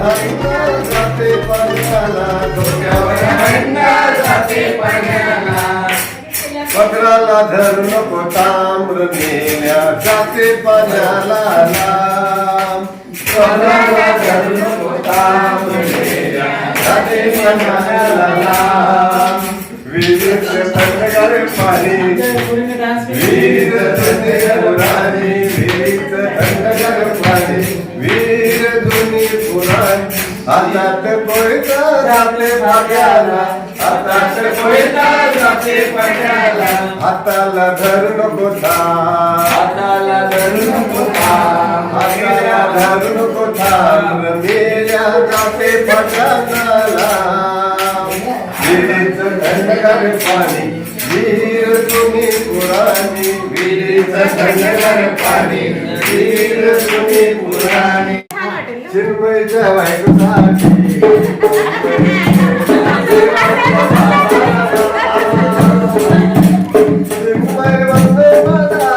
जाते पाण्याला डोक्यावर हंडा जाते पाण्याला पत्राला धरू नको ताम्र नेल्या जाते पाण्याला लांब पत्राला धरू नको ताम्र नेल्या जाते पाण्याला लांब विहिरीत थंडगार पाणी विहीर पुराणी विहिरीत थंडगार पाणी विहीर जुनी पुराणी हातात कोयता जाते भाग्याला हातात कोयता जाते पाण्याला हाताला धरू नको हाताला धरू नको हाताला धरू नको मेल्या जाते पटाला विहिरीचं थंडगार पाणी विहीर जुनी पुराणी विहिरीचं थंडगार पाणी विहीर जुनी पुराणी चिन्मयच्या बायकोसाठी चिन्मय वंदे मला